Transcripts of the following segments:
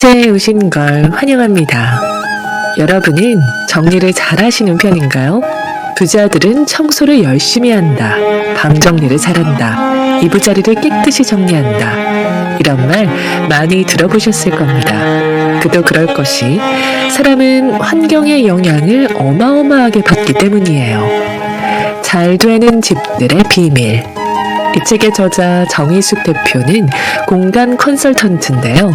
에 오신 걸 환영합니다. 여러분은 정리를 잘 하시는 편인가요? 부자들은 청소를 열심히 한다. 방 정리를 잘한다. 이부자리를 깨끗이 정리한다. 이런 말 많이 들어보셨을 겁니다. 그도 그럴 것이 사람은 환경의 영향을 어마어마하게 받기 때문이에요. 잘 되는 집들의 비밀. 이 책의 저자 정희숙 대표는 공간 컨설턴트인데요.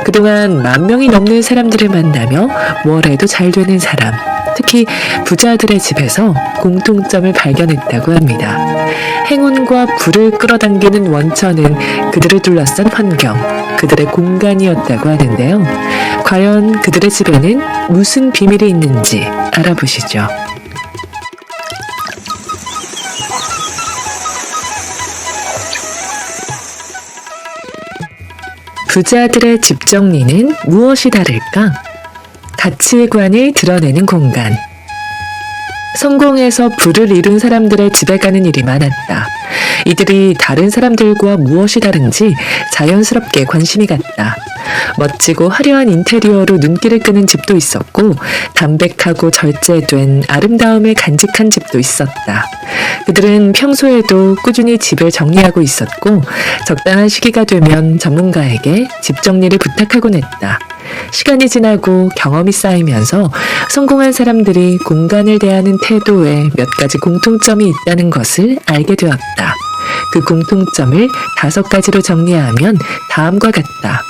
그동안 10,000명이 넘는 사람들을 만나며 뭘 해도 잘 되는 사람, 특히 부자들의 집에서 공통점을 발견했다고 합니다. 행운과 부를 끌어당기는 원천은 그들을 둘러싼 환경, 그들의 공간이었다고 하는데요. 과연 그들의 집에는 무슨 비밀이 있는지 알아보시죠. 부자들의 집 정리는 무엇이 다를까? 가치관을 드러내는 공간. 성공해서 부를 이룬 사람들의 집에 가는 일이 많았다. 이들이 다른 사람들과 무엇이 다른지 자연스럽게 관심이 갔다. 멋지고 화려한 인테리어로 눈길을 끄는 집도 있었고, 담백하고 절제된 아름다움을 간직한 집도 있었다. 그들은 평소에도 꾸준히 집을 정리하고 있었고, 적당한 시기가 되면 전문가에게 집 정리를 부탁하곤 했다. 시간이 지나고 경험이 쌓이면서 성공한 사람들이 공간을 대하는 태도에 몇 가지 공통점이 있다는 것을 알게 되었다. 그 공통점을 5가지로 정리하면 다음과 같다.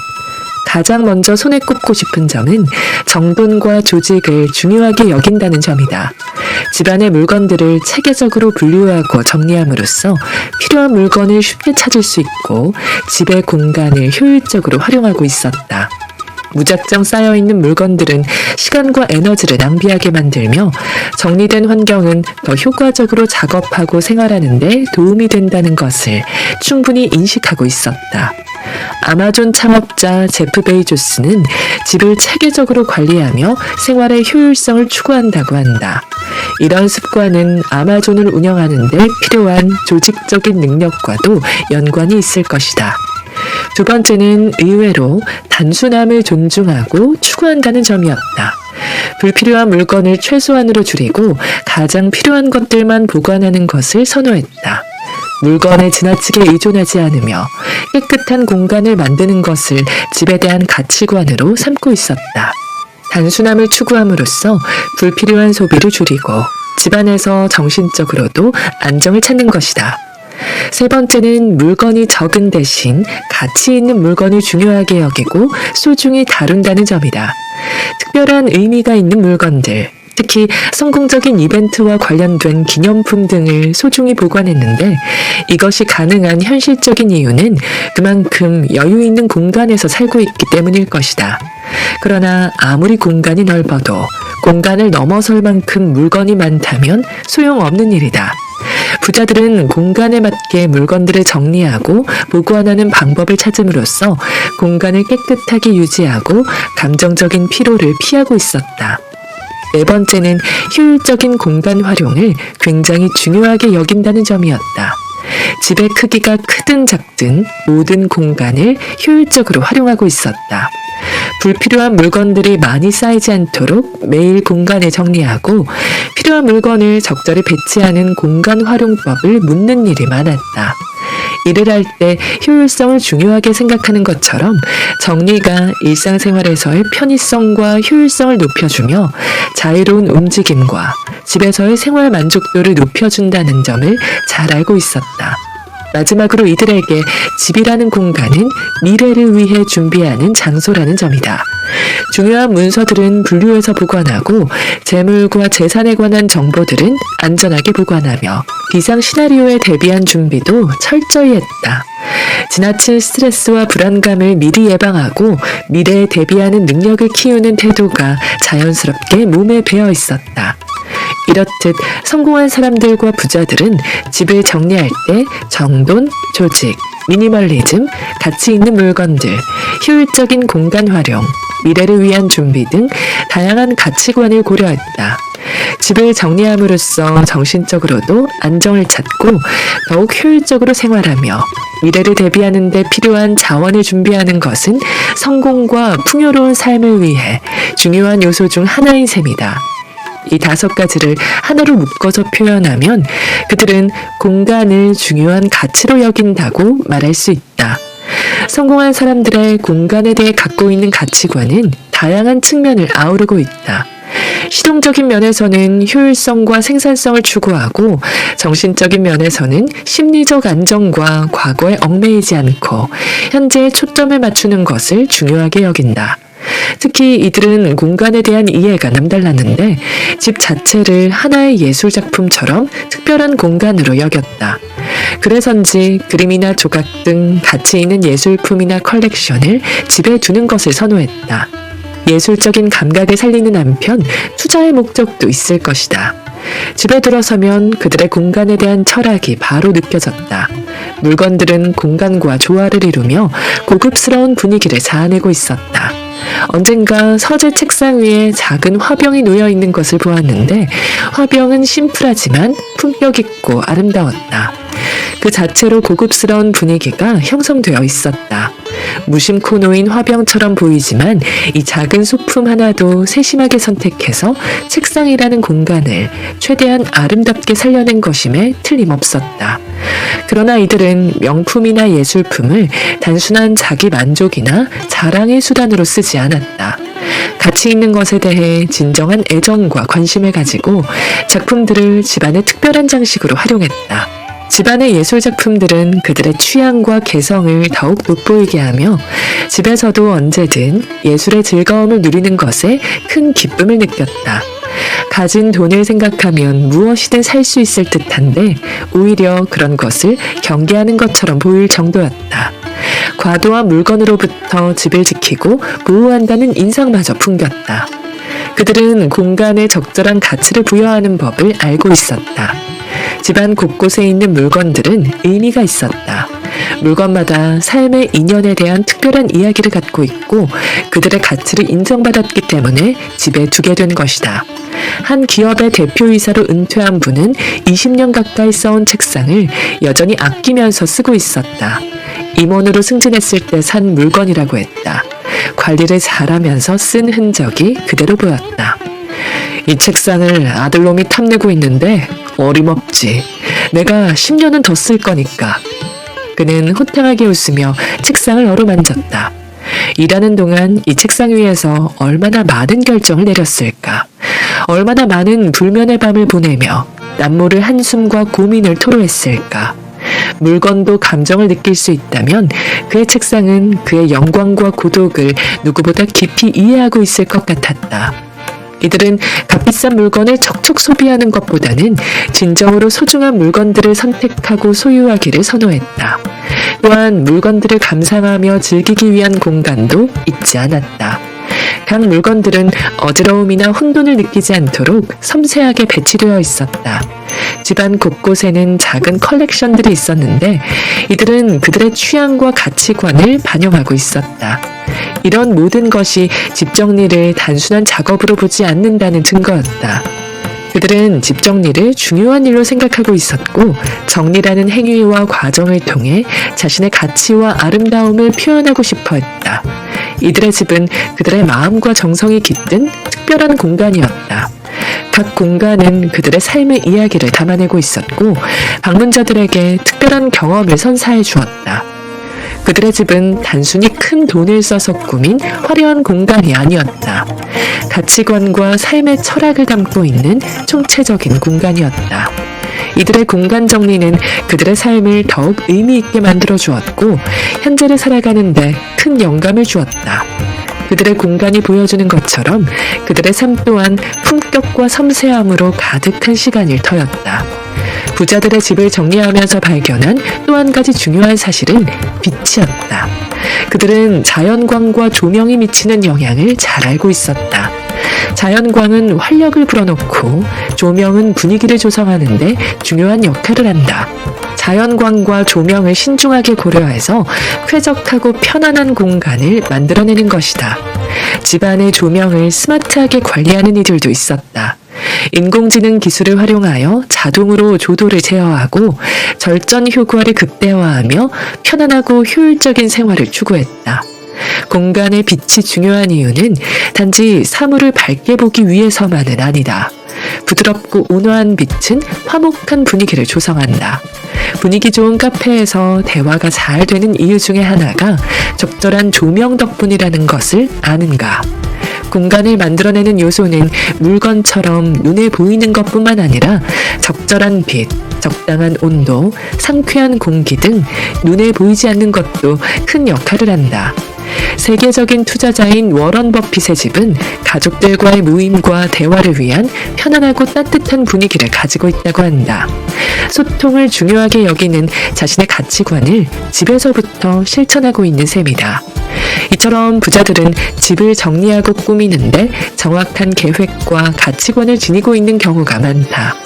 가장 먼저 손에 꼽고 싶은 점은 정돈과 조직을 중요하게 여긴다는 점이다. 집안의 물건들을 체계적으로 분류하고 정리함으로써 필요한 물건을 쉽게 찾을 수 있고 집의 공간을 효율적으로 활용하고 있었다. 무작정 쌓여있는 물건들은 시간과 에너지를 낭비하게 만들며 정리된 환경은 더 효과적으로 작업하고 생활하는 데 도움이 된다는 것을 충분히 인식하고 있었다. 아마존 창업자 제프 베이조스는 집을 체계적으로 관리하며 생활의 효율성을 추구한다고 한다. 이런 습관은 아마존을 운영하는 데 필요한 조직적인 능력과도 연관이 있을 것이다. 두 번째는 의외로 단순함을 존중하고 추구한다는 점이었다. 불필요한 물건을 최소한으로 줄이고 가장 필요한 것들만 보관하는 것을 선호했다. 물건에 지나치게 의존하지 않으며 깨끗한 공간을 만드는 것을 집에 대한 가치관으로 삼고 있었다. 단순함을 추구함으로써 불필요한 소비를 줄이고 집안에서 정신적으로도 안정을 찾는 것이다. 세 번째는 물건이 적은 대신 가치 있는 물건을 중요하게 여기고 소중히 다룬다는 점이다. 특별한 의미가 있는 물건들, 특히 성공적인 이벤트와 관련된 기념품 등을 소중히 보관했는데, 이것이 가능한 현실적인 이유는 그만큼 여유 있는 공간에서 살고 있기 때문일 것이다. 그러나 아무리 공간이 넓어도 공간을 넘어설 만큼 물건이 많다면 소용없는 일이다. 부자들은 공간에 맞게 물건들을 정리하고 보관하는 방법을 찾음으로써 공간을 깨끗하게 유지하고 감정적인 피로를 피하고 있었다. 네 번째는 효율적인 공간 활용을 굉장히 중요하게 여긴다는 점이었다. 집의 크기가 크든 작든 모든 공간을 효율적으로 활용하고 있었다. 불필요한 물건들이 많이 쌓이지 않도록 매일 공간을 정리하고 필요한 물건을 적절히 배치하는 공간 활용법을 묻는 일이 많았다. 일을 할 때 효율성을 중요하게 생각하는 것처럼 정리가 일상생활에서의 편의성과 효율성을 높여주며 자유로운 움직임과 집에서의 생활 만족도를 높여준다는 점을 잘 알고 있었다. 마지막으로 이들에게 집이라는 공간은 미래를 위해 준비하는 장소라는 점이다. 중요한 문서들은 분류해서 보관하고 재물과 재산에 관한 정보들은 안전하게 보관하며 비상 시나리오에 대비한 준비도 철저히 했다. 지나친 스트레스와 불안감을 미리 예방하고 미래에 대비하는 능력을 키우는 태도가 자연스럽게 몸에 배어 있었다. 이렇듯 성공한 사람들과 부자들은 집을 정리할 때 정돈, 조직, 미니멀리즘, 가치 있는 물건들, 효율적인 공간 활용, 미래를 위한 준비 등 다양한 가치관을 고려했다. 집을 정리함으로써 정신적으로도 안정을 찾고 더욱 효율적으로 생활하며 미래를 대비하는 데 필요한 자원을 준비하는 것은 성공과 풍요로운 삶을 위해 중요한 요소 중 하나인 셈이다. 이 5가지를 하나로 묶어서 표현하면 그들은 공간을 중요한 가치로 여긴다고 말할 수 있다. 성공한 사람들의 공간에 대해 갖고 있는 가치관은 다양한 측면을 아우르고 있다. 실용적인 면에서는 효율성과 생산성을 추구하고 정신적인 면에서는 심리적 안정과 과거에 얽매이지 않고 현재에 초점을 맞추는 것을 중요하게 여긴다. 특히 이들은 공간에 대한 이해가 남달랐는데 집 자체를 하나의 예술작품처럼 특별한 공간으로 여겼다. 그래서인지 그림이나 조각 등 가치 있는 예술품이나 컬렉션을 집에 두는 것을 선호했다. 예술적인 감각을 살리는 한편 투자의 목적도 있을 것이다. 집에 들어서면 그들의 공간에 대한 철학이 바로 느껴졌다. 물건들은 공간과 조화를 이루며 고급스러운 분위기를 자아내고 있었다. 언젠가 서재 책상 위에 작은 화병이 놓여 있는 것을 보았는데 화병은 심플하지만 품격 있고 아름다웠다. 그 자체로 고급스러운 분위기가 형성되어 있었다. 무심코 놓인 화병처럼 보이지만 이 작은 소품 하나도 세심하게 선택해서 책상이라는 공간을 최대한 아름답게 살려낸 것임에 틀림없었다. 그러나 이들은 명품이나 예술품을 단순한 자기 만족이나 자랑의 수단으로 쓰지 않았다. 가치 있는 것에 대해 진정한 애정과 관심을 가지고 작품들을 집안의 특별한 장식으로 활용했다. 집안의 예술작품들은 그들의 취향과 개성을 더욱 돋보이게 하며 집에서도 언제든 예술의 즐거움을 누리는 것에 큰 기쁨을 느꼈다. 가진 돈을 생각하면 무엇이든 살 수 있을 듯한데 오히려 그런 것을 경계하는 것처럼 보일 정도였다. 과도한 물건으로부터 집을 지키고 보호한다는 인상마저 풍겼다. 그들은 공간에 적절한 가치를 부여하는 법을 알고 있었다. 집안 곳곳에 있는 물건들은 의미가 있었다. 물건마다 삶의 인연에 대한 특별한 이야기를 갖고 있고 그들의 가치를 인정받았기 때문에 집에 두게 된 것이다. 한 기업의 대표이사로 은퇴한 분은 20년 가까이 써온 책상을 여전히 아끼면서 쓰고 있었다. 임원으로 승진했을 때 산 물건이라고 했다. 관리를 잘하면서 쓴 흔적이 그대로 보였다. 이 책상을 아들놈이 탐내고 있는데 어림없지. 내가 10년은 더 쓸 거니까. 그는 호탕하게 웃으며 책상을 어루만졌다. 일하는 동안 이 책상 위에서 얼마나 많은 결정을 내렸을까. 얼마나 많은 불면의 밤을 보내며 남모를 한숨과 고민을 토로했을까. 물건도 감정을 느낄 수 있다면 그의 책상은 그의 영광과 고독을 누구보다 깊이 이해하고 있을 것 같았다. 이들은 값비싼 물건을 척척 소비하는 것보다는 진정으로 소중한 물건들을 선택하고 소유하기를 선호했다. 또한 물건들을 감상하며 즐기기 위한 공간도 잊지 않았다. 각 물건들은 어지러움이나 혼돈을 느끼지 않도록 섬세하게 배치되어 있었다. 집안 곳곳에는 작은 컬렉션들이 있었는데 이들은 그들의 취향과 가치관을 반영하고 있었다. 이런 모든 것이 집 정리를 단순한 작업으로 보지 않는다는 증거였다. 그들은 집 정리를 중요한 일로 생각하고 있었고 정리라는 행위와 과정을 통해 자신의 가치와 아름다움을 표현하고 싶어 했다. 이들의 집은 그들의 마음과 정성이 깃든 특별한 공간이었다. 각 공간은 그들의 삶의 이야기를 담아내고 있었고 방문자들에게 특별한 경험을 선사해 주었다. 그들의 집은 단순히 큰 돈을 써서 꾸민 화려한 공간이 아니었다. 가치관과 삶의 철학을 담고 있는 총체적인 공간이었다. 이들의 공간 정리는 그들의 삶을 더욱 의미 있게 만들어 주었고 현재를 살아가는데 큰 영감을 주었다. 그들의 공간이 보여주는 것처럼 그들의 삶 또한 품격과 섬세함으로 가득한 시간을 터였다. 부자들의 집을 정리하면서 발견한 또 한 가지 중요한 사실은 빛이었다. 그들은 자연광과 조명이 미치는 영향을 잘 알고 있었다. 자연광은 활력을 불어넣고 조명은 분위기를 조성하는데 중요한 역할을 한다. 자연광과 조명을 신중하게 고려해서 쾌적하고 편안한 공간을 만들어내는 것이다. 집안의 조명을 스마트하게 관리하는 이들도 있었다. 인공지능 기술을 활용하여 자동으로 조도를 제어하고 절전 효과를 극대화하며 편안하고 효율적인 생활을 추구했다. 공간의 빛이 중요한 이유는 단지 사물을 밝게 보기 위해서만은 아니다. 부드럽고 온화한 빛은 화목한 분위기를 조성한다. 분위기 좋은 카페에서 대화가 잘 되는 이유 중에 하나가 적절한 조명 덕분이라는 것을 아는가? 공간을 만들어내는 요소는 물건처럼 눈에 보이는 것뿐만 아니라 적절한 빛, 적당한 온도, 상쾌한 공기 등 눈에 보이지 않는 것도 큰 역할을 한다. 세계적인 투자자인 워런 버핏의 집은 가족들과의 모임과 대화를 위한 편안하고 따뜻한 분위기를 가지고 있다고 한다. 소통을 중요하게 여기는 자신의 가치관을 집에서부터 실천하고 있는 셈이다. 이처럼 부자들은 집을 정리하고 꾸미는데 정확한 계획과 가치관을 지니고 있는 경우가 많다.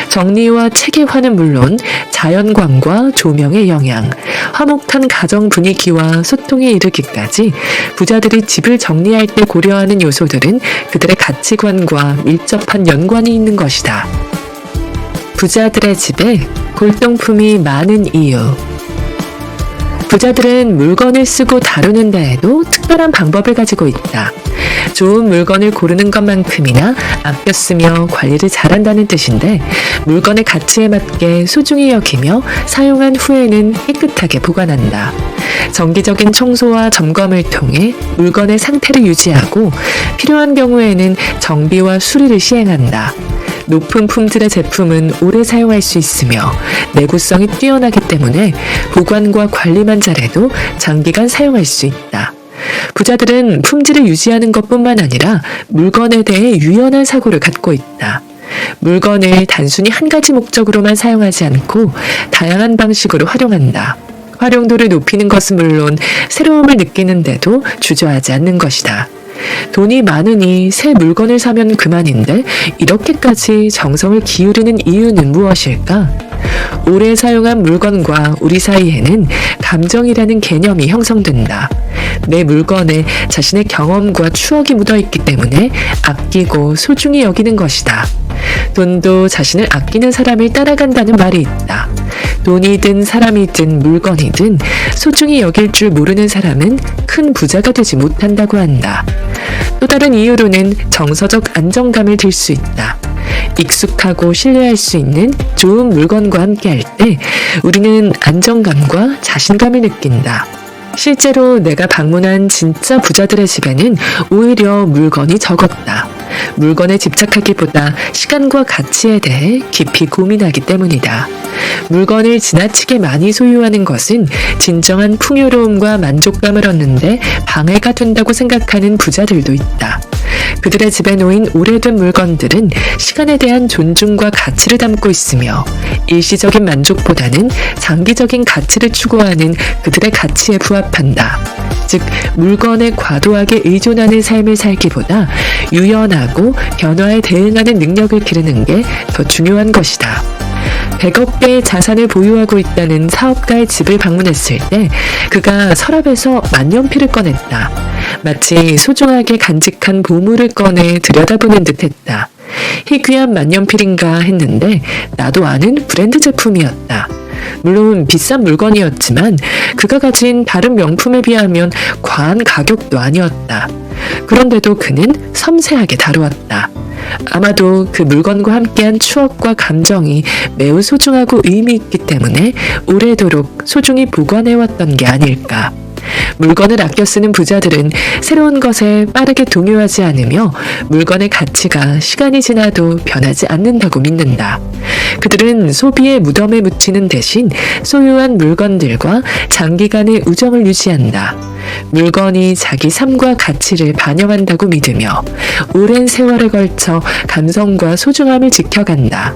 정리와 체계화는 물론 자연광과 조명의 영향, 화목한 가정 분위기와 소통에 이르기까지 부자들이 집을 정리할 때 고려하는 요소들은 그들의 가치관과 밀접한 연관이 있는 것이다. 부자들의 집에 골동품이 많은 이유. 부자들은 물건을 쓰고 다루는 데에도 특별한 방법을 가지고 있다. 좋은 물건을 고르는 것만큼이나 아껴 쓰며 관리를 잘한다는 뜻인데 물건의 가치에 맞게 소중히 여기며 사용한 후에는 깨끗하게 보관한다. 정기적인 청소와 점검을 통해 물건의 상태를 유지하고 필요한 경우에는 정비와 수리를 시행한다. 높은 품질의 제품은 오래 사용할 수 있으며 내구성이 뛰어나기 때문에 보관과 관리만 잘해도 장기간 사용할 수 있다. 부자들은 품질을 유지하는 것뿐만 아니라 물건에 대해 유연한 사고를 갖고 있다. 물건을 단순히 한 가지 목적으로만 사용하지 않고 다양한 방식으로 활용한다. 활용도를 높이는 것은 물론 새로움을 느끼는데도 주저하지 않는 것이다. 돈이 많으니 새 물건을 사면 그만인데 이렇게까지 정성을 기울이는 이유는 무엇일까? 오래 사용한 물건과 우리 사이에는 감정이라는 개념이 형성된다. 내 물건에 자신의 경험과 추억이 묻어있기 때문에 아끼고 소중히 여기는 것이다. 돈도 자신을 아끼는 사람을 따라간다는 말이 있다. 돈이든 사람이든 물건이든 소중히 여길 줄 모르는 사람은 큰 부자가 되지 못한다고 한다. 또 다른 이유로는 정서적 안정감을 들 수 있다. 익숙하고 신뢰할 수 있는 좋은 물건과 함께할 때 우리는 안정감과 자신감을 느낀다. 실제로 내가 방문한 진짜 부자들의 집에는 오히려 물건이 적었다. 물건에 집착하기보다 시간과 가치에 대해 깊이 고민하기 때문이다. 물건을 지나치게 많이 소유하는 것은 진정한 풍요로움과 만족감을 얻는데 방해가 된다고 생각하는 부자들도 있다. 그들의 집에 놓인 오래된 물건들은 시간에 대한 존중과 가치를 담고 있으며 일시적인 만족보다는 장기적인 가치를 추구하는 그들의 가치에 부합한다. 즉, 물건에 과도하게 의존하는 삶을 살기보다 유연하고 변화에 대응하는 능력을 기르는 게 더 중요한 것이다. 100억 개의 자산을 보유하고 있다는 사업가의 집을 방문했을 때 그가 서랍에서 만년필을 꺼냈다. 마치 소중하게 간직한 보물을 꺼내 들여다보는 듯했다. 희귀한 만년필인가 했는데 나도 아는 브랜드 제품이었다. 물론 비싼 물건이었지만 그가 가진 다른 명품에 비하면 과한 가격도 아니었다. 그런데도 그는 섬세하게 다루었다. 아마도 그 물건과 함께한 추억과 감정이 매우 소중하고 의미 있기 때문에 오래도록 소중히 보관해왔던 게 아닐까. 물건을 아껴 쓰는 부자들은 새로운 것에 빠르게 동요하지 않으며 물건의 가치가 시간이 지나도 변하지 않는다고 믿는다. 그들은 소비의 무덤에 묻히는 대신 소유한 물건들과 장기간의 우정을 유지한다. 물건이 자기 삶과 가치를 반영한다고 믿으며 오랜 세월에 걸쳐 감성과 소중함을 지켜간다.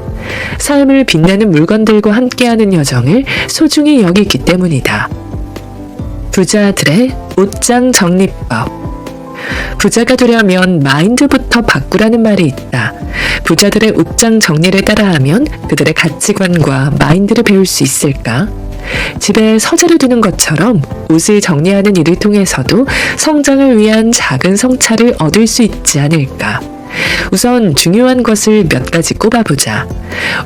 삶을 빛내는 물건들과 함께하는 여정을 소중히 여기기 때문이다. 부자들의 옷장 정리법. 부자가 되려면 마인드부터 바꾸라는 말이 있다. 부자들의 옷장 정리를 따라하면 그들의 가치관과 마인드를 배울 수 있을까? 집에 서재를 두는 것처럼 옷을 정리하는 일을 통해서도 성장을 위한 작은 성찰을 얻을 수 있지 않을까? 우선 중요한 것을 몇 가지 꼽아보자.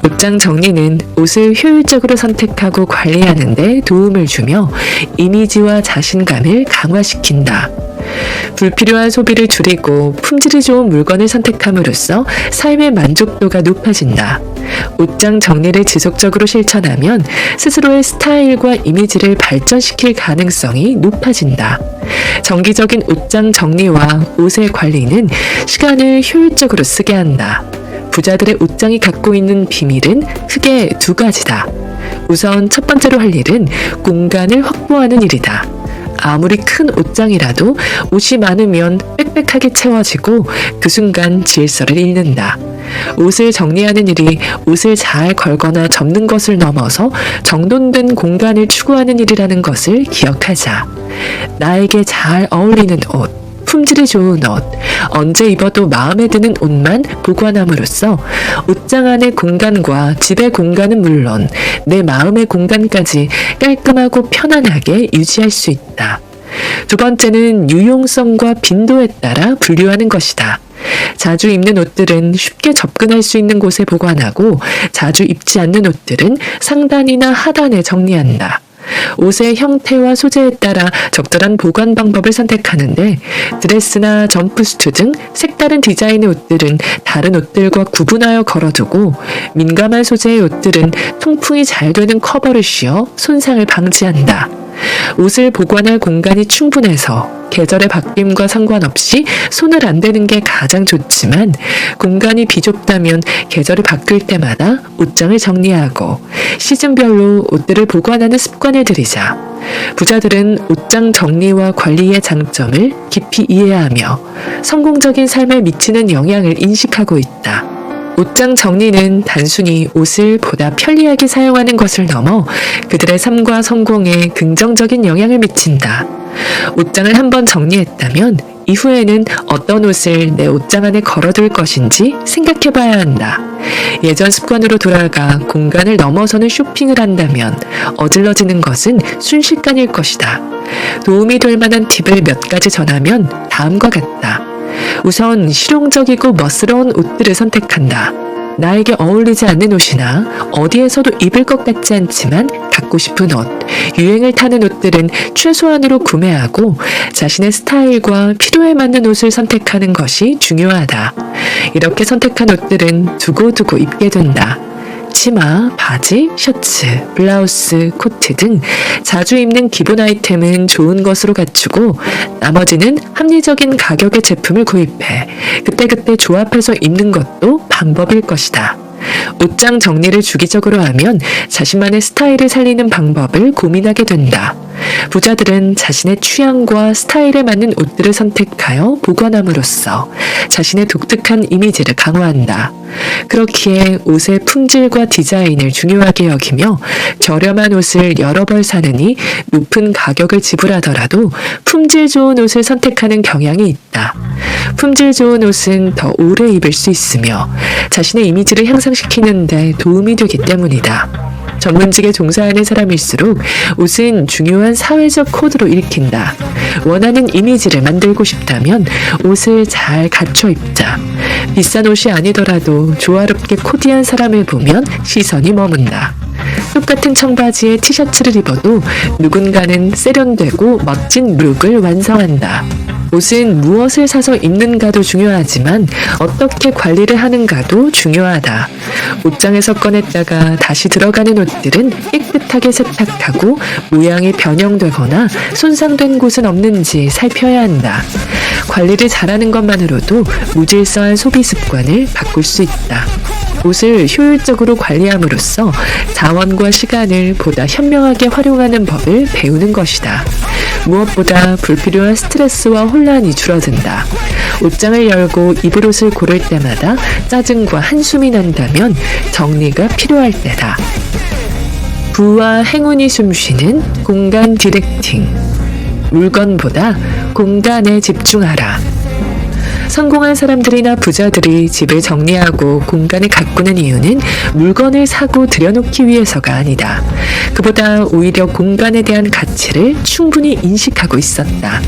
옷장 정리는 옷을 효율적으로 선택하고 관리하는 데 도움을 주며 이미지와 자신감을 강화시킨다. 불필요한 소비를 줄이고 품질이 좋은 물건을 선택함으로써 삶의 만족도가 높아진다. 옷장 정리를 지속적으로 실천하면 스스로의 스타일과 이미지를 발전시킬 가능성이 높아진다. 정기적인 옷장 정리와 옷의 관리는 시간을 효율적으로 쓰게 한다. 부자들의 옷장이 갖고 있는 비밀은 크게 두 가지다. 우선 첫 번째로 할 일은 공간을 확보하는 일이다. 아무리 큰 옷장이라도 옷이 많으면 빽빽하게 채워지고 그 순간 질서를 잃는다. 옷을 정리하는 일이 옷을 잘 걸거나 접는 것을 넘어서 정돈된 공간을 추구하는 일이라는 것을 기억하자. 나에게 잘 어울리는 옷, 품질이 좋은 옷, 언제 입어도 마음에 드는 옷만 보관함으로써 옷장 안의 공간과 집의 공간은 물론 내 마음의 공간까지 깔끔하고 편안하게 유지할 수 있다. 두 번째는 유용성과 빈도에 따라 분류하는 것이다. 자주 입는 옷들은 쉽게 접근할 수 있는 곳에 보관하고 자주 입지 않는 옷들은 상단이나 하단에 정리한다. 옷의 형태와 소재에 따라 적절한 보관 방법을 선택하는데 드레스나 점프수트 등 색다른 디자인의 옷들은 다른 옷들과 구분하여 걸어두고 민감한 소재의 옷들은 통풍이 잘 되는 커버를 씌워 손상을 방지한다. 옷을 보관할 공간이 충분해서 계절의 바뀜과 상관없이 손을 안 대는 게 가장 좋지만 공간이 비좁다면 계절이 바뀔 때마다 옷장을 정리하고 시즌별로 옷들을 보관하는 습관을 들이자. 부자들은 옷장 정리와 관리의 장점을 깊이 이해하며 성공적인 삶에 미치는 영향을 인식하고 있다. 옷장 정리는 단순히 옷을 보다 편리하게 사용하는 것을 넘어 그들의 삶과 성공에 긍정적인 영향을 미친다. 옷장을 한번 정리했다면 이후에는 어떤 옷을 내 옷장 안에 걸어둘 것인지 생각해 봐야 한다. 예전 습관으로 돌아가 공간을 넘어서는 쇼핑을 한다면 어질러지는 것은 순식간일 것이다. 도움이 될 만한 팁을 몇 가지 전하면 다음과 같다. 우선 실용적이고 멋스러운 옷들을 선택한다. 나에게 어울리지 않는 옷이나 어디에서도 입을 것 같지 않지만 갖고 싶은 옷, 유행을 타는 옷들은 최소한으로 구매하고 자신의 스타일과 필요에 맞는 옷을 선택하는 것이 중요하다. 이렇게 선택한 옷들은 두고두고 입게 된다. 치마, 바지, 셔츠, 블라우스, 코트 등 자주 입는 기본 아이템은 좋은 것으로 갖추고 나머지는 합리적인 가격의 제품을 구입해 그때그때 조합해서 입는 것도 방법일 것이다. 옷장 정리를 주기적으로 하면 자신만의 스타일을 살리는 방법을 고민하게 된다. 부자들은 자신의 취향과 스타일에 맞는 옷들을 선택하여 보관함으로써 자신의 독특한 이미지를 강화한다. 그렇기에 옷의 품질과 디자인을 중요하게 여기며 저렴한 옷을 여러 벌 사느니 높은 가격을 지불하더라도 품질 좋은 옷을 선택하는 경향이 있다. 품질 좋은 옷은 더 오래 입을 수 있으며 자신의 이미지를 향상시키는 데 도움이 되기 때문이다. 전문직에 종사하는 사람일수록 옷은 중요한 사회적 코드로 읽힌다. 원하는 이미지를 만들고 싶다면 옷을 잘 갖춰 입자. 비싼 옷이 아니더라도 조화롭게 코디한 사람을 보면 시선이 머문다. 똑같은 청바지에 티셔츠를 입어도 누군가는 세련되고 멋진 룩을 완성한다. 옷은 무엇을 사서 입는가도 중요하지만 어떻게 관리를 하는가도 중요하다. 옷장에서 꺼냈다가 다시 들어가는 옷들은 깨끗하게 세탁하고 모양이 변형되거나 손상된 곳은 없는지 살펴야 한다. 관리를 잘하는 것만으로도 무질서한 소비 습관을 바꿀 수 있다. 옷을 효율적으로 관리함으로써 자원과 시간을 보다 현명하게 활용하는 법을 배우는 것이다. 무엇보다 불필요한 스트레스와 혼란이 줄어든다. 옷장을 열고 입을 옷을 고를 때마다 짜증과 한숨이 난다면 정리가 필요할 때다. 부와 행운이 숨쉬는 공간 디렉팅. 물건보다 공간에 집중하라. 성공한 사람들이나 부자들이 집을 정리하고 공간을 가꾸는 이유는 물건을 사고 들여놓기 위해서가 아니다. 그보다 오히려 공간에 대한 가치를 충분히 인식하고 있었다.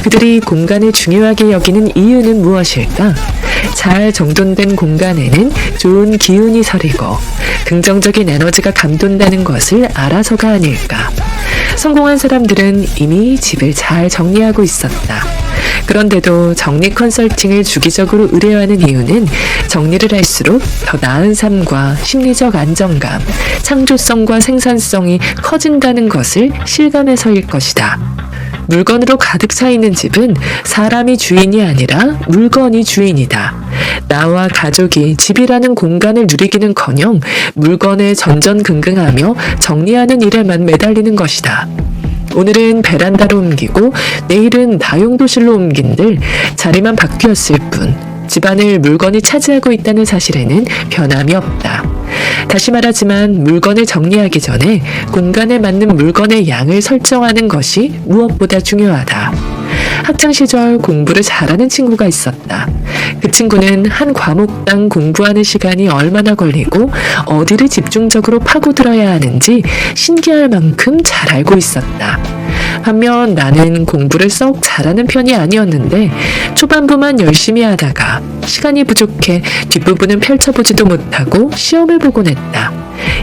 그들이 공간을 중요하게 여기는 이유는 무엇일까? 잘 정돈된 공간에는 좋은 기운이 서리고 긍정적인 에너지가 감돈다는 것을 알아서가 아닐까. 성공한 사람들은 이미 집을 잘 정리하고 있었다. 그런데도 정리 컨설팅을 주기적으로 의뢰하는 이유는 정리를 할수록 더 나은 삶과 심리적 안정감, 창조성과 생산성이 커진다는 것을 실감해서일 것이다. 물건으로 가득 차 있는 집은 사람이 주인이 아니라 물건이 주인이다. 나와 가족이 집이라는 공간을 누리기는커녕 물건에 전전긍긍하며 정리하는 일에만 매달리는 것이다. 오늘은 베란다로 옮기고 내일은 다용도실로 옮긴들 자리만 바뀌었을 뿐 집안을 물건이 차지하고 있다는 사실에는 변함이 없다. 다시 말하지만 물건을 정리하기 전에 공간에 맞는 물건의 양을 설정하는 것이 무엇보다 중요하다. 학창시절 공부를 잘하는 친구가 있었다. 그 친구는 한 과목당 공부하는 시간이 얼마나 걸리고 어디를 집중적으로 파고들어야 하는지 신기할 만큼 잘 알고 있었다. 반면 나는 공부를 썩 잘하는 편이 아니었는데 초반부만 열심히 하다가 시간이 부족해 뒷부분은 펼쳐보지도 못하고 시험을 보곤 했다.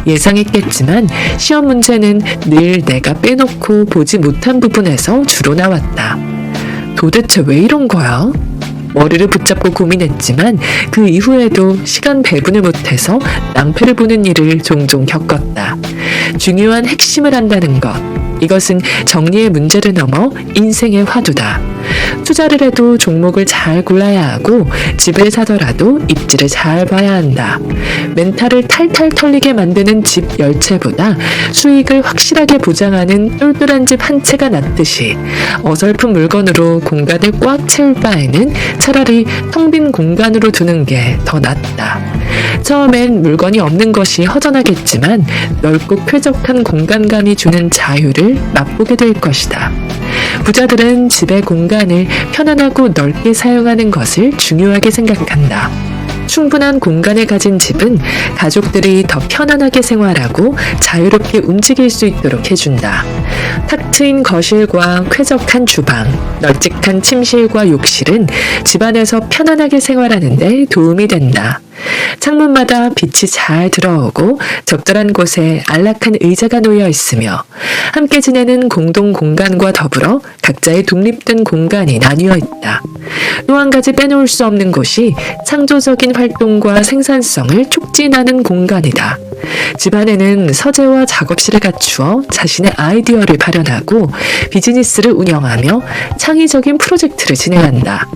예상했겠지만 시험 문제는 늘 내가 빼놓고 보지 못한 부분에서 주로 나왔다. 도대체 왜 이런 거야? 머리를 붙잡고 고민했지만 그 이후에도 시간 배분을 못해서 낭패를 보는 일을 종종 겪었다. 중요한 핵심을 한다는 것. 이것은 정리의 문제를 넘어 인생의 화두다. 투자를 해도 종목을 잘 골라야 하고 집을 사더라도 입지를 잘 봐야 한다. 멘탈을 탈탈 털리게 만드는 집 10채보다 수익을 확실하게 보장하는 똘똘한 집 한 채가 낫듯이 어설픈 물건으로 공간을 꽉 채울 바에는 차라리 텅 빈 공간으로 두는 게 더 낫다. 처음엔 물건이 없는 것이 허전하겠지만 넓고 쾌적한 공간감이 주는 자유를 맛보게 될 것이다. 부자들은 집의 공간을 편안하고 넓게 사용하는 것을 중요하게 생각한다. 충분한 공간을 가진 집은 가족들이 더 편안하게 생활하고 자유롭게 움직일 수 있도록 해준다. 탁 트인 거실과 쾌적한 주방, 널찍한 침실과 욕실은 집안에서 편안하게 생활하는 데 도움이 된다. 창문마다 빛이 잘 들어오고 적절한 곳에 안락한 의자가 놓여 있으며 함께 지내는 공동 공간과 더불어 각자의 독립된 공간이 나뉘어 있다. 또 한 가지 빼놓을 수 없는 곳이 창조적인 활동과 생산성을 촉진하는 공간이다. 집안에는 서재와 작업실을 갖추어 자신의 아이디어를 발현하고 비즈니스를 운영하며 창의적인 프로젝트를 진행한다.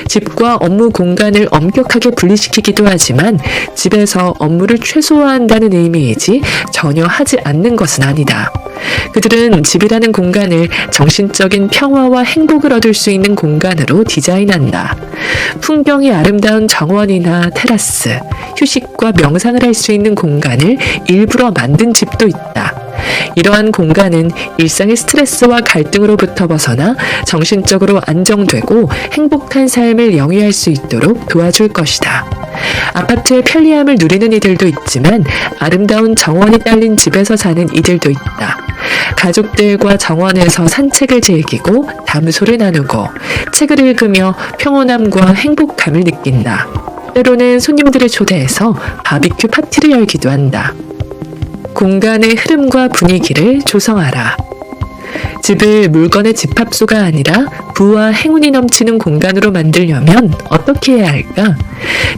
집과 업무 공간을 엄격하게 분리시키기도 하지만 집에서 업무를 최소화한다는 의미이지 전혀 하지 않는 것은 아니다. 그들은 집이라는 공간을 정신적인 평화와 행복을 얻을 수 있는 공간으로 디자인한다. 풍경이 아름다운 정원이나 테라스, 휴식과 명상을 할 수 있는 공간을 일부러 만든 집도 있다. 이러한 공간은 일상의 스트레스와 갈등으로부터 벗어나 정신적으로 안정되고 행복한 삶을 영위할 수 있도록 도와줄 것이다. 아파트의 편리함을 누리는 이들도 있지만 아름다운 정원이 딸린 집에서 사는 이들도 있다. 가족들과 정원에서 산책을 즐기고 담소를 나누고 책을 읽으며 평온함과 행복감을 느낀다. 때로는 손님들을 초대해서 바비큐 파티를 열기도 한다. 공간의 흐름과 분위기를 조성하라. 집을 물건의 집합소가 아니라 부와 행운이 넘치는 공간으로 만들려면 어떻게 해야 할까?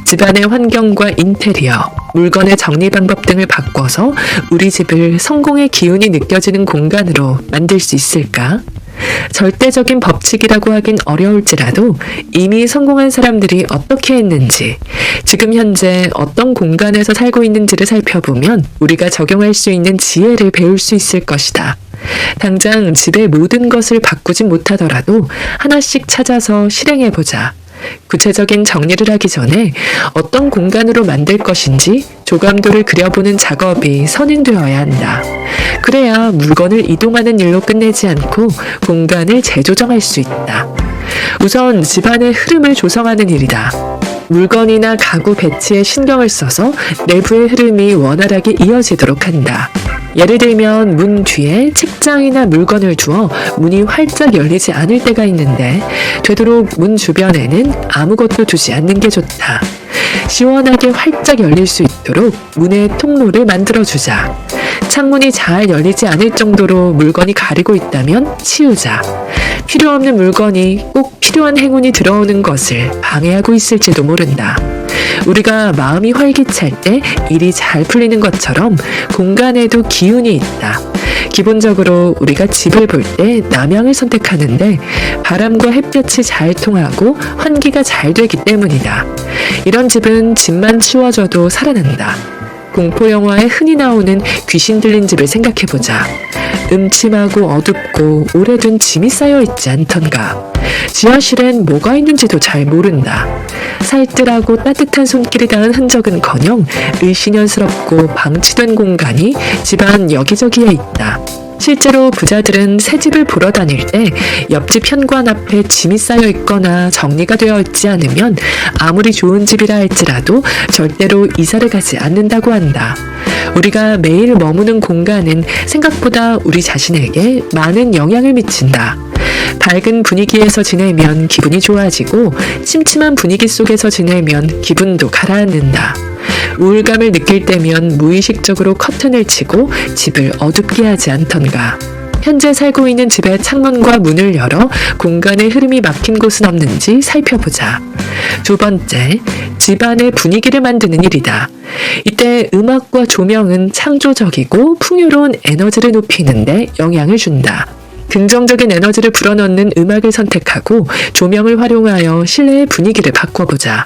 집안의 환경과 인테리어, 물건의 정리 방법 등을 바꿔서 우리 집을 성공의 기운이 느껴지는 공간으로 만들 수 있을까? 절대적인 법칙이라고 하긴 어려울지라도 이미 성공한 사람들이 어떻게 했는지, 지금 현재 어떤 공간에서 살고 있는지를 살펴보면 우리가 적용할 수 있는 지혜를 배울 수 있을 것이다. 당장 집의 모든 것을 바꾸진 못하더라도 하나씩 찾아서 실행해보자. 구체적인 정리를 하기 전에 어떤 공간으로 만들 것인지 조감도를 그려보는 작업이 선행되어야 한다. 그래야 물건을 이동하는 일로 끝내지 않고 공간을 재조정할 수 있다. 우선 집안의 흐름을 조성하는 일이다. 물건이나 가구 배치에 신경을 써서 내부의 흐름이 원활하게 이어지도록 한다. 예를 들면 문 뒤에 책장이나 물건을 두어 문이 활짝 열리지 않을 때가 있는데 되도록 문 주변에는 아무것도 두지 않는 게 좋다. 시원하게 활짝 열릴 수 있도록 문의 통로를 만들어주자. 창문이 잘 열리지 않을 정도로 물건이 가리고 있다면 치우자. 필요 없는 물건이 꼭 필요한 행운이 들어오는 것을 방해하고 있을지도 모른다. 우리가 마음이 활기찰 때 일이 잘 풀리는 것처럼 공간에도 기운이 있다. 기본적으로 우리가 집을 볼 때 남향을 선택하는데 바람과 햇볕이 잘 통하고 환기가 잘 되기 때문이다. 이런 집은 집만 치워져도 살아난다. 공포영화에 흔히 나오는 귀신 들린 집을 생각해보자. 음침하고 어둡고 오래된 짐이 쌓여있지 않던가. 지하실엔 뭐가 있는지도 잘 모른다. 살뜰하고 따뜻한 손길이 닿은 흔적은커녕 을씨년스럽고 방치된 공간이 집안 여기저기에 있다. 실제로 부자들은 새 집을 보러 다닐 때 옆집 현관 앞에 짐이 쌓여 있거나 정리가 되어 있지 않으면 아무리 좋은 집이라 할지라도 절대로 이사를 가지 않는다고 한다. 우리가 매일 머무는 공간은 생각보다 우리 자신에게 많은 영향을 미친다. 밝은 분위기에서 지내면 기분이 좋아지고 침침한 분위기 속에서 지내면 기분도 가라앉는다. 우울감을 느낄 때면 무의식적으로 커튼을 치고 집을 어둡게 하지 않던가. 현재 살고 있는 집의 창문과 문을 열어 공간의 흐름이 막힌 곳은 없는지 살펴보자. 두 번째, 집안의 분위기를 만드는 일이다. 이때 음악과 조명은 창조적이고 풍요로운 에너지를 높이는데 영향을 준다. 긍정적인 에너지를 불어넣는 음악을 선택하고 조명을 활용하여 실내의 분위기를 바꿔보자.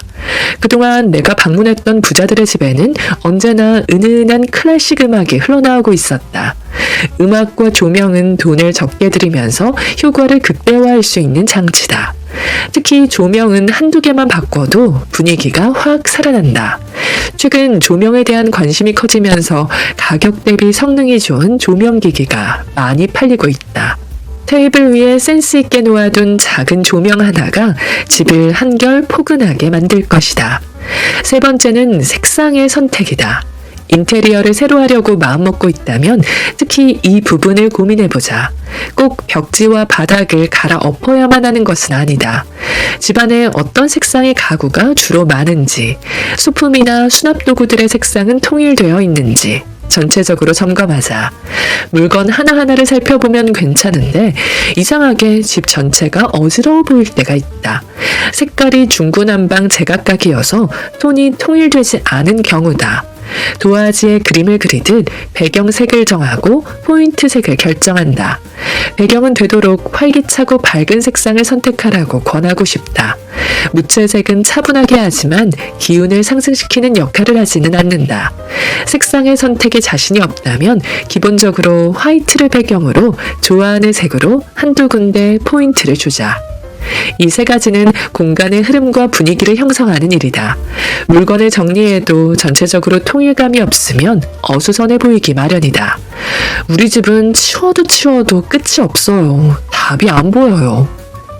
그동안 내가 방문했던 부자들의 집에는 언제나 은은한 클래식 음악이 흘러나오고 있었다. 음악과 조명은 돈을 적게 들이면서 효과를 극대화할 수 있는 장치다. 특히 조명은 한두 개만 바꿔도 분위기가 확 살아난다. 최근 조명에 대한 관심이 커지면서 가격 대비 성능이 좋은 조명기기가 많이 팔리고 있다. 테이블 위에 센스 있게 놓아둔 작은 조명 하나가 집을 한결 포근하게 만들 것이다. 세 번째는 색상의 선택이다. 인테리어를 새로 하려고 마음먹고 있다면 특히 이 부분을 고민해보자. 꼭 벽지와 바닥을 갈아엎어야만 하는 것은 아니다. 집안에 어떤 색상의 가구가 주로 많은지, 소품이나 수납 도구들의 색상은 통일되어 있는지 전체적으로 점검하자. 물건 하나하나를 살펴보면 괜찮은데 이상하게 집 전체가 어지러워 보일 때가 있다. 색깔이 중구난방 제각각이어서 톤이 통일되지 않은 경우다. 도화지에 그림을 그리듯 배경색을 정하고 포인트색을 결정한다. 배경은 되도록 활기차고 밝은 색상을 선택하라고 권하고 싶다. 무채색은 차분하게 하지만 기운을 상승시키는 역할을 하지는 않는다. 색상의 선택에 자신이 없다면 기본적으로 화이트를 배경으로 좋아하는 색으로 한두 군데 포인트를 주자. 이 세 가지는 공간의 흐름과 분위기를 형성하는 일이다. 물건을 정리해도 전체적으로 통일감이 없으면 어수선해 보이기 마련이다. 우리 집은 치워도 끝이 없어요. 답이 안 보여요.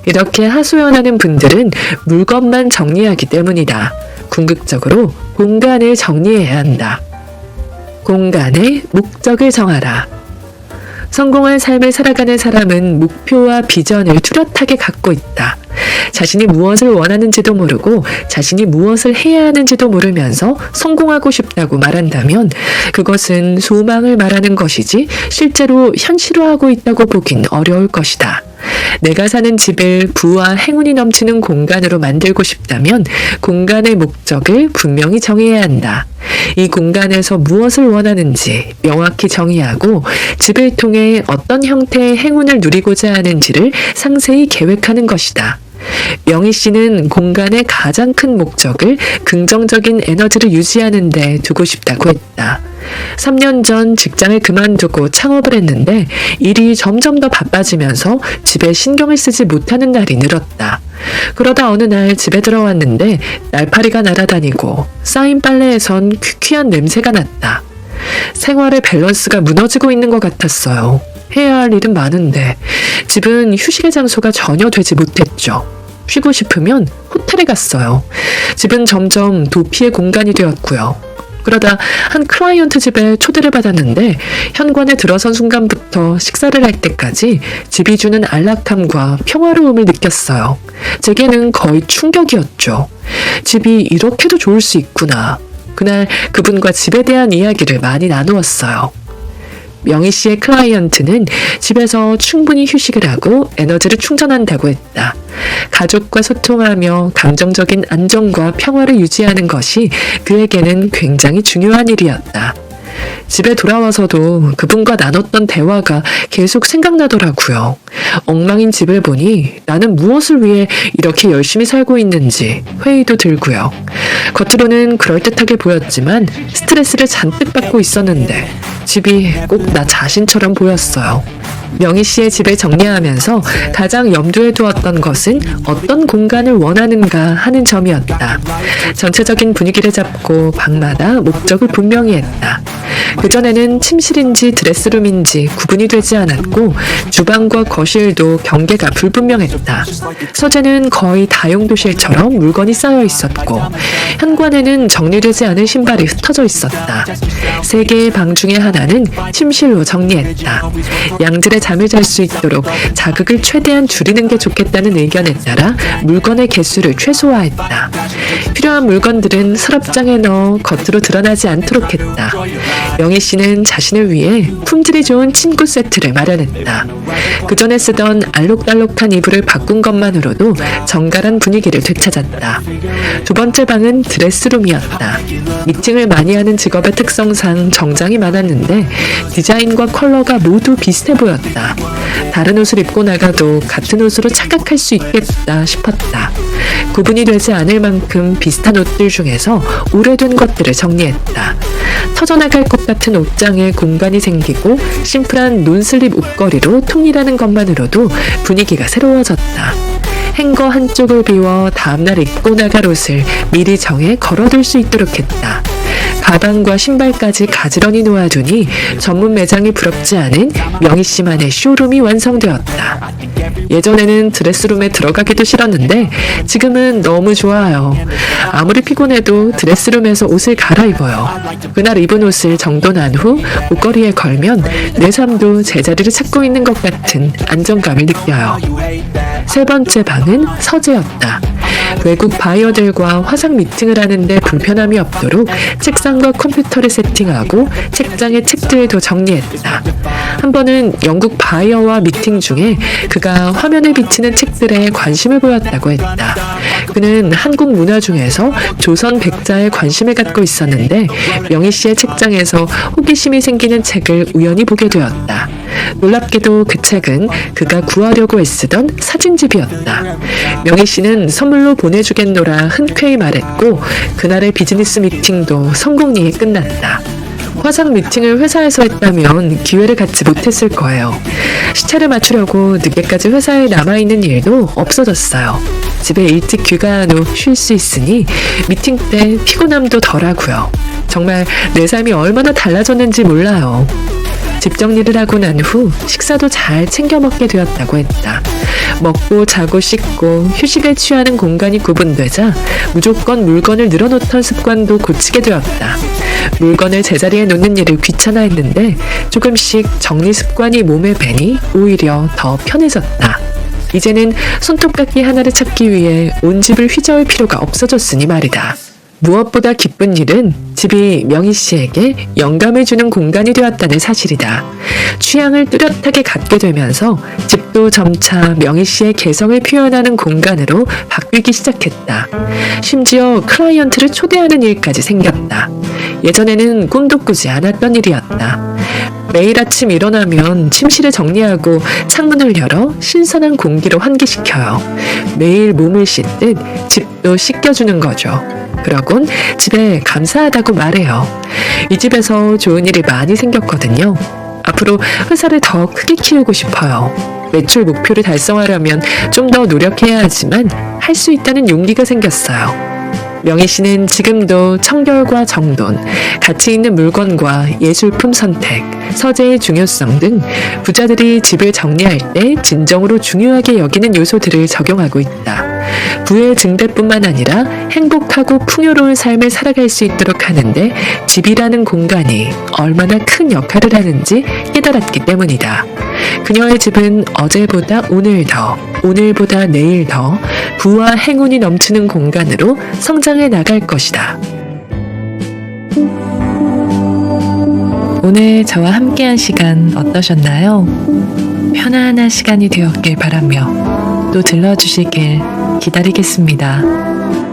이렇게 하소연하는 분들은 물건만 정리하기 때문이다. 궁극적으로 공간을 정리해야 한다. 공간의 목적을 정하라. 성공한 삶을 살아가는 사람은 목표와 비전을 뚜렷하게 갖고 있다. 자신이 무엇을 원하는지도 모르고 자신이 무엇을 해야 하는지도 모르면서 성공하고 싶다고 말한다면 그것은 소망을 말하는 것이지 실제로 현실화하고 있다고 보긴 어려울 것이다. 내가 사는 집을 부와 행운이 넘치는 공간으로 만들고 싶다면 공간의 목적을 분명히 정해야 한다. 이 공간에서 무엇을 원하는지 명확히 정의하고 집을 통해 어떤 형태의 행운을 누리고자 하는지를 상세히 계획하는 것이다. 명희 씨는 공간의 가장 큰 목적을 긍정적인 에너지를 유지하는 데 두고 싶다고 했다. 3년 전 직장을 그만두고 창업을 했는데 일이 점점 더 바빠지면서 집에 신경을 쓰지 못하는 날이 늘었다. 그러다 어느 날 집에 들어왔는데 날파리가 날아다니고 쌓인 빨래에선 퀴퀴한 냄새가 났다. 생활의 밸런스가 무너지고 있는 것 같았어요. 해야 할 일은 많은데 집은 휴식의 장소가 전혀 되지 못했죠. 쉬고 싶으면 호텔에 갔어요. 집은 점점 도피의 공간이 되었고요. 그러다 한 클라이언트 집에 초대를 받았는데 현관에 들어선 순간부터 식사를 할 때까지 집이 주는 안락함과 평화로움을 느꼈어요. 제게는 거의 충격이었죠. 집이 이렇게도 좋을 수 있구나. 그날 그분과 집에 대한 이야기를 많이 나누었어요. 명희 씨의 클라이언트는 집에서 충분히 휴식을 하고 에너지를 충전한다고 했다. 가족과 소통하며 감정적인 안정과 평화를 유지하는 것이 그에게는 굉장히 중요한 일이었다. 집에 돌아와서도 그분과 나눴던 대화가 계속 생각나더라고요. 엉망인 집을 보니 나는 무엇을 위해 이렇게 열심히 살고 있는지 회의도 들고요. 겉으로는 그럴듯하게 보였지만 스트레스를 잔뜩 받고 있었는데 집이 꼭 나 자신처럼 보였어요. 명희 씨의 집을 정리하면서 가장 염두에 두었던 것은 어떤 공간을 원하는가 하는 점이었다. 전체적인 분위기를 잡고 방마다 목적을 분명히 했다. 그전에는 침실인지 드레스룸인지 구분이 되지 않았고 주방과 거실도 경계가 불분명했다. 서재는 거의 다용도실처럼 물건이 쌓여 있었고 현관에는 정리되지 않은 신발이 흩어져 있었다. 3개의 방 중에 하나는 침실로 정리했다. 양질의 잠을 잘 수 있도록 자극을 최대한 줄이는 게 좋겠다는 의견에 따라 물건의 개수를 최소화했다. 필요한 물건들은 서랍장에 넣어 겉으로 드러나지 않도록 했다. 명희 씨는 자신을 위해 품질이 좋은 침구 세트를 마련했다. 그전에 쓰던 알록달록한 이불을 바꾼 것만으로도 정갈한 분위기를 되찾았다. 2번째 방은 드레스룸이었다. 미팅을 많이 하는 직업의 특성상 정장이 많았는데 디자인과 컬러가 모두 비슷해 보였다. 다른 옷을 입고 나가도 같은 옷으로 착각할 수 있겠다 싶었다. 구분이 되지 않을 만큼 비슷한 옷들 중에서 오래된 것들을 정리했다. 터져나갈 것 같은 옷장에 공간이 생기고 심플한 논슬립 옷걸이로 통일하는 것만으로도 분위기가 새로워졌다. 행거 한쪽을 비워 다음날 입고 나갈 옷을 미리 정해 걸어둘 수 있도록 했다. 가방과 신발까지 가지런히 놓아두니 전문 매장이 부럽지 않은 명희 씨만의 쇼룸이 완성되었다. 예전에는 드레스룸에 들어가기도 싫었는데 지금은 너무 좋아요. 아무리 피곤해도 드레스룸에서 옷을 갈아입어요. 그날 입은 옷을 정돈한 후 옷걸이에 걸면 내 삶도 제자리를 찾고 있는 것 같은 안정감을 느껴요. 3번째 방은 서재였다. 외국 바이어들과 화상 미팅을 하는데 불편함이 없도록 책상과 컴퓨터를 세팅하고 책장에 책들도 정리했다. 한 번은 영국 바이어와 미팅 중에 그가 화면에 비치는 책들에 관심을 보였다고 했다. 그는 한국 문화 중에서 조선 백자에 관심을 갖고 있었는데 명희 씨의 책장에서 호기심이 생기는 책을 우연히 보게 되었다. 놀랍게도 그 책은 그가 구하려고 애쓰던 사진집이었다. 명희 씨는 선물로 보내주겠노라 흔쾌히 말했고 그날의 비즈니스 미팅도 성공리에 끝났다. 화상 미팅을 회사에서 했다면 기회를 갖지 못했을 거예요. 시차를 맞추려고 늦게까지 회사에 남아있는 일도 없어졌어요. 집에 일찍 귀가한 후 쉴 수 있으니 미팅 때 피곤함도 덜하고요. 정말 내 삶이 얼마나 달라졌는지 몰라요. 집 정리를 하고 난 후 식사도 잘 챙겨 먹게 되었다고 했다. 먹고 자고 씻고 휴식을 취하는 공간이 구분되자 무조건 물건을 늘어놓던 습관도 고치게 되었다. 물건을 제자리에 놓는 일을 귀찮아했는데 조금씩 정리 습관이 몸에 배니 오히려 더 편해졌다. 이제는 손톱깎이 하나를 찾기 위해 온 집을 휘저을 필요가 없어졌으니 말이다. 무엇보다 기쁜 일은 집이 명희 씨에게 영감을 주는 공간이 되었다는 사실이다. 취향을 뚜렷하게 갖게 되면서 집도 점차 명희 씨의 개성을 표현하는 공간으로 바뀌기 시작했다. 심지어 클라이언트를 초대하는 일까지 생겼다. 예전에는 꿈도 꾸지 않았던 일이었다. 매일 아침 일어나면 침실을 정리하고 창문을 열어 신선한 공기로 환기시켜요. 매일 몸을 씻듯 집도 씻겨주는 거죠. 그러곤 집에 감사하다고 말해요. 이 집에서 좋은 일이 많이 생겼거든요. 앞으로 회사를 더 크게 키우고 싶어요. 매출 목표를 달성하려면 좀 더 노력해야 하지만 할 수 있다는 용기가 생겼어요. 명희 씨는 지금도 청결과 정돈, 가치 있는 물건과 예술품 선택, 서재의 중요성 등 부자들이 집을 정리할 때 진정으로 중요하게 여기는 요소들을 적용하고 있다. 부의 증대뿐만 아니라 행복하고 풍요로운 삶을 살아갈 수 있도록 하는데 집이라는 공간이 얼마나 큰 역할을 하는지 깨달았기 때문이다. 그녀의 집은 어제보다 오늘 더, 오늘보다 내일 더 부와 행운이 넘치는 공간으로 성장해 나갈 것이다. 오늘 저와 함께한 시간 어떠셨나요? 편안한 시간이 되었길 바라며 또 들러주시길 기다리겠습니다.